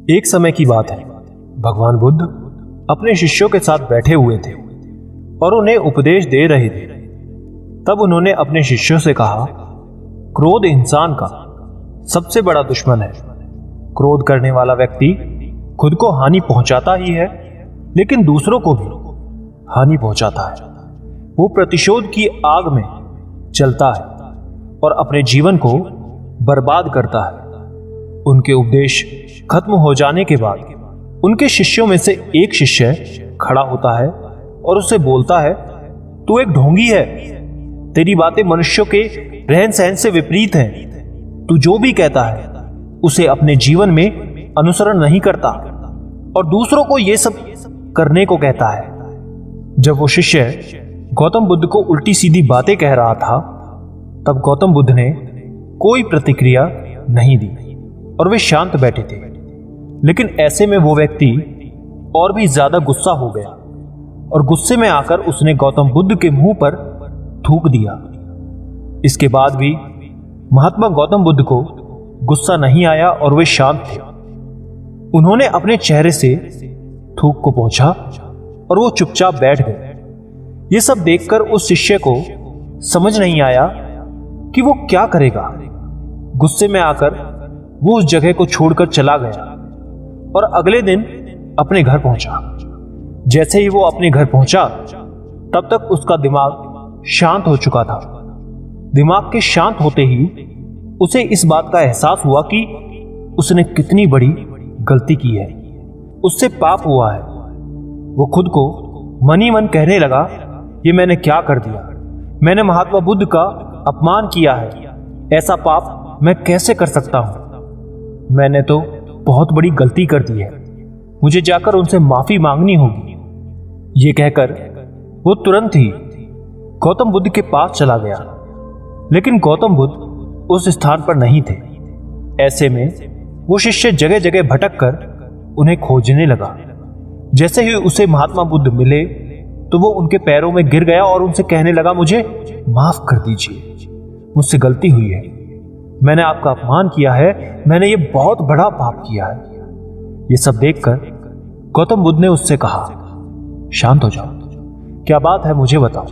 एक समय की बात है, भगवान बुद्ध अपने शिष्यों के साथ बैठे हुए थे और उन्हें उपदेश दे रहे थे। तब उन्होंने अपने शिष्यों से कहा, क्रोध इंसान का सबसे बड़ा दुश्मन है। क्रोध करने वाला व्यक्ति खुद को हानि पहुंचाता ही है, लेकिन दूसरों को भी हानि पहुंचाता है। वो प्रतिशोध की आग में जलता है और अपने जीवन को बर्बाद करता है। उनके उपदेश खत्म हो जाने के बाद उनके शिष्यों में से एक शिष्य खड़ा होता है और उससे बोलता है, तू एक ढोंगी है। तेरी बातें मनुष्यों के रहन सहन से विपरीत हैं। तू जो भी कहता है उसे अपने जीवन में अनुसरण नहीं करता और दूसरों को यह सब करने को कहता है। जब वो शिष्य गौतम बुद्ध को उल्टी सीधी बातें कह रहा था, तब गौतम बुद्ध ने कोई प्रतिक्रिया नहीं दी और वे शांत बैठे थे। लेकिन ऐसे में वो व्यक्ति और भी ज्यादा गुस्सा हो गया और गुस्से में आकर उसने गौतम बुद्ध के मुंह पर थूक दिया। इसके बाद भी महात्मा गौतम बुद्ध को गुस्सा नहीं आया और वे शांत थे। उन्होंने अपने चेहरे से थूक को पोंछा और वो चुपचाप बैठ गए। ये सब देखकर उस शिष्य को समझ नहीं आया कि वो क्या करेगा। गुस्से में आकर वो उस जगह को छोड़कर चला गया और अगले दिन अपने घर पहुंचा। जैसे ही वो अपने घर पहुंचा, तब तक उसका दिमाग शांत हो चुका था। दिमाग के शांत होते ही उसे इस बात का एहसास हुआ कि उसने कितनी बड़ी गलती की है, उससे पाप हुआ है। वो खुद को मन ही मन कहने लगा, ये मैंने क्या कर दिया। मैंने महात्मा बुद्ध का अपमान किया है। ऐसा पाप मैं कैसे कर सकता हूं। मैंने तो बहुत बड़ी गलती कर दी है। मुझे जाकर उनसे माफी मांगनी होगी। ये कहकर वो तुरंत ही गौतम बुद्ध के पास चला गया, लेकिन गौतम बुद्ध उस स्थान पर नहीं थे। ऐसे में वो शिष्य जगह जगह भटक कर उन्हें खोजने लगा। जैसे ही उसे महात्मा बुद्ध मिले तो वो उनके पैरों में गिर गया और उनसे कहने लगा, मुझे माफ कर दीजिए, मुझसे गलती हुई है। मैंने आपका अपमान किया है। मैंने ये बहुत बड़ा पाप किया है। ये सब देखकर गौतम बुद्ध ने उससे कहा, शांत हो जाओ, क्या बात है, मुझे बताओ,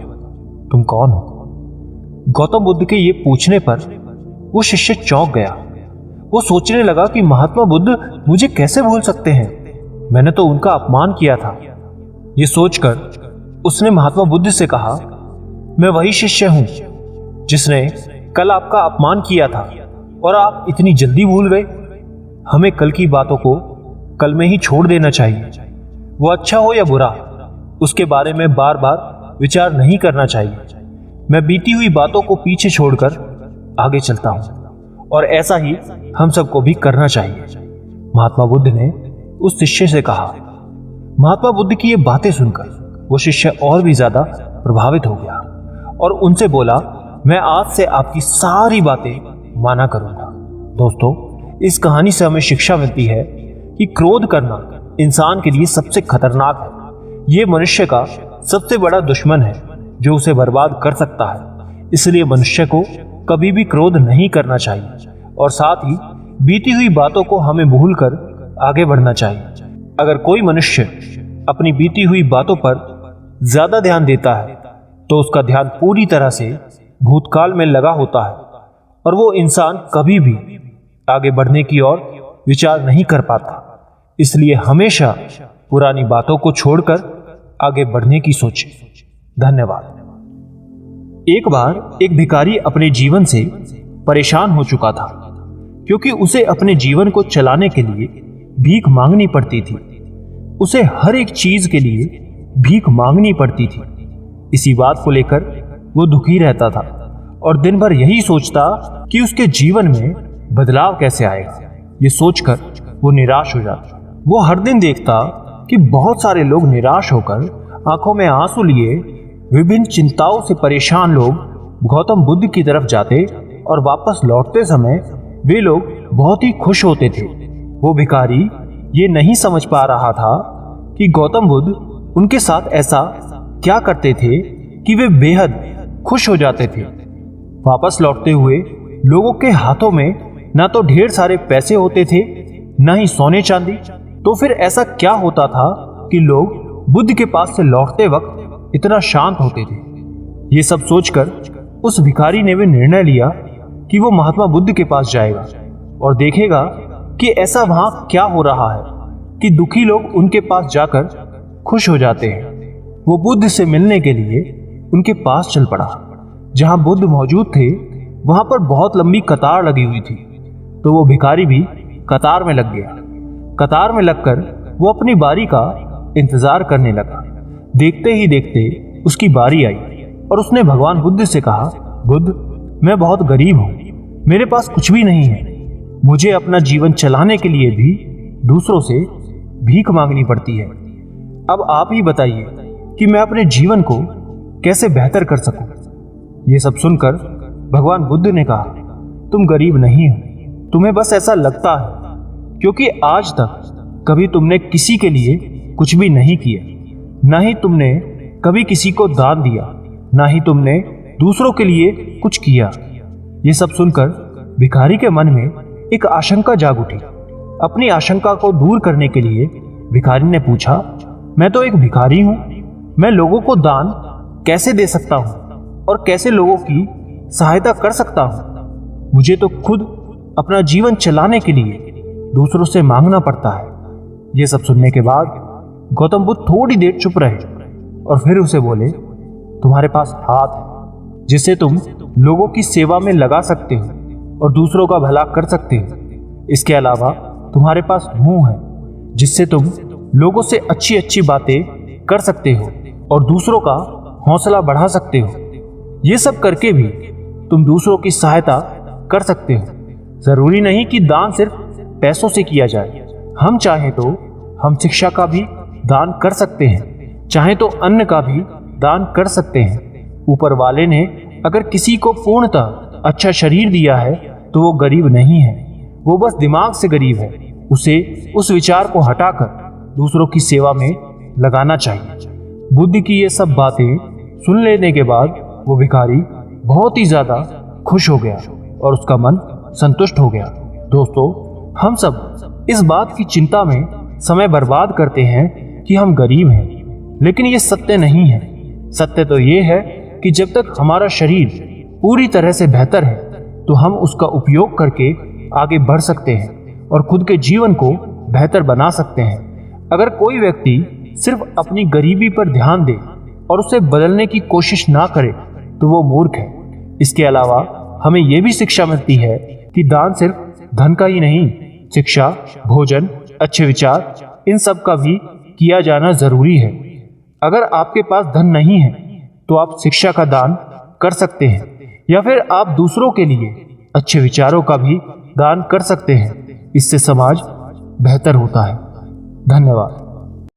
तुम कौन हो। गौतम बुद्ध के ये पूछने पर वो शिष्य चौंक गया। वो सोचने लगा कि महात्मा बुद्ध मुझे कैसे भूल सकते हैं। मैंने तो उनका अपमान किया था। ये सोचकर उसने महात्मा बुद्ध से कहा, मैं वही शिष्य हूं जिसने कल आपका अपमान किया था और आप इतनी जल्दी भूल गए। हमें कल की बातों को कल में ही छोड़ देना चाहिए। वो अच्छा हो या बुरा, उसके बारे में बार बार विचार नहीं करना चाहिए। मैं बीती हुई बातों को पीछे छोड़कर आगे चलता हूं और ऐसा ही हम सबको भी करना चाहिए। महात्मा बुद्ध ने उस शिष्य से कहा। महात्मा बुद्ध की ये बातें सुनकर वो शिष्य और भी ज्यादा प्रभावित हो गया और उनसे बोला, मैं आज से आपकी सारी बातें माना करूंगा। दोस्तों, इस कहानी से हमें शिक्षा मिलती है कि क्रोध करना इंसान के लिए सबसे खतरनाक है। ये मनुष्य का सबसे बड़ा दुश्मन है जो उसे बर्बाद कर सकता है। इसलिए मनुष्य को कभी भी क्रोध नहीं करना चाहिए और साथ ही बीती हुई बातों को हमें भूलकर आगे बढ़ना चाहिए। अगर कोई मनुष्य अपनी बीती हुई बातों पर ज्यादा ध्यान देता है तो उसका ध्यान पूरी तरह से भूतकाल में लगा होता है और वो इंसान कभी भी आगे बढ़ने की ओर विचार नहीं कर पाता। इसलिए हमेशा पुरानी बातों को छोड़कर आगे बढ़ने की सोचें। धन्यवाद। एक बार एक भिखारी अपने जीवन से परेशान हो चुका था, क्योंकि उसे अपने जीवन को चलाने के लिए भीख मांगनी पड़ती थी। उसे हर एक चीज के लिए भीख मांगनी पड़ती थी। इसी बात को लेकर वो दुखी रहता था और दिन भर यही सोचता कि उसके जीवन में बदलाव कैसे आएगा। ये सोचकर वो निराश हो जाता। वो हर दिन देखता कि बहुत सारे लोग निराश होकर आंखों में आंसू लिए विभिन्न चिंताओं से परेशान लोग गौतम बुद्ध की तरफ जाते और वापस लौटते समय वे लोग बहुत ही खुश होते थे। वो भिखारी ये नहीं समझ पा रहा था कि गौतम बुद्ध उनके साथ ऐसा क्या करते थे कि वे बेहद खुश हो जाते थे। वापस लौटते हुए लोगों के हाथों में ना तो ढेर सारे पैसे होते थे न ही सोने चांदी, तो फिर ऐसा क्या होता था कि लोग बुद्ध के पास से लौटते वक्त इतना शांत होते थे? ये सब सोचकर उस भिखारी ने भी निर्णय लिया कि वो महात्मा बुद्ध के पास जाएगा और देखेगा कि ऐसा वहां क्या हो रहा है कि दुखी लोग उनके पास जाकर खुश हो जाते हैं। वो बुद्ध से मिलने के लिए उनके पास चल पड़ा। जहां बुद्ध मौजूद थे वहां पर बहुत लंबी कतार लगी हुई थी, तो वो भिखारी भी कतार में लग गया। कतार में लगकर वो अपनी बारी का इंतजार करने लगा। देखते ही देखते उसकी बारी आई और उसने भगवान बुद्ध से कहा, बुद्ध, मैं बहुत गरीब हूं, मेरे पास कुछ भी नहीं है। मुझे अपना जीवन चलाने के लिए भी दूसरों से भीख मांगनी पड़ती है। अब आप ही बताइए कि मैं अपने जीवन को कैसे बेहतर कर सकूं। ये सब सुनकर भगवान बुद्ध ने कहा, तुम गरीब नहीं हो, तुम्हें बस ऐसा लगता है, क्योंकि आज तक कभी तुमने किसी के लिए कुछ भी नहीं किया, ना ही तुमने कभी किसी को दान दिया, ना ही तुमने दूसरों के लिए कुछ किया। ये सब सुनकर भिखारी के मन में एक आशंका जाग उठी। अपनी आशंका को दूर करने के लिए भिखारी ने पूछा, मैं तो एक भिखारी हूं, मैं लोगों को दान कैसे दे सकता हूं और कैसे लोगों की सहायता कर सकता हूं? मुझे तो खुद अपना जीवन चलाने के लिए दूसरों से मांगना पड़ता है। यह सब सुनने के बाद गौतम बुद्ध थोड़ी देर चुप रहे और फिर उसे बोले, तुम्हारे पास हाथ है जिसे तुम लोगों की सेवा में लगा सकते हो और दूसरों का भला कर सकते हो। इसके अलावा तुम्हारे पास मुंह है जिससे तुम लोगों से अच्छी अच्छी बातें कर सकते हो और दूसरों का हौसला बढ़ा सकते हो। ये सब करके भी तुम दूसरों की सहायता कर सकते हो। जरूरी नहीं कि दान सिर्फ पैसों से किया जाए। हम चाहे तो हम शिक्षा का भी दान कर सकते हैं, चाहे तो अन्न का भी दान कर सकते हैं। ऊपर वाले ने अगर किसी को पूर्णतः अच्छा शरीर दिया है तो वो गरीब नहीं है, वो बस दिमाग से गरीब है। उसे उस विचार को हटाकर दूसरों की सेवा में लगाना चाहिए। बुद्ध की ये सब बातें सुन लेने के बाद वो भिखारी बहुत ही ज्यादा खुश हो गया और उसका मन संतुष्ट हो गया। दोस्तों, हम सब इस बात की चिंता में समय बर्बाद करते हैं कि हम गरीब हैं, लेकिन ये सत्य नहीं है। सत्य तो ये है कि जब तक हमारा शरीर पूरी तरह से बेहतर है तो हम उसका उपयोग करके आगे बढ़ सकते हैं और खुद के जीवन को बेहतर बना सकते हैं। अगर कोई व्यक्ति सिर्फ अपनी गरीबी पर ध्यान दे और उसे बदलने की कोशिश ना करे तो वो मूर्ख है। इसके अलावा हमें यह भी शिक्षा मिलती है कि दान सिर्फ धन का ही नहीं, शिक्षा, भोजन, अच्छे विचार, इन सब का भी किया जाना जरूरी है। अगर आपके पास धन नहीं है तो आप शिक्षा का दान कर सकते हैं या फिर आप दूसरों के लिए अच्छे विचारों का भी दान कर सकते हैं। इससे समाज बेहतर होता है। धन्यवाद।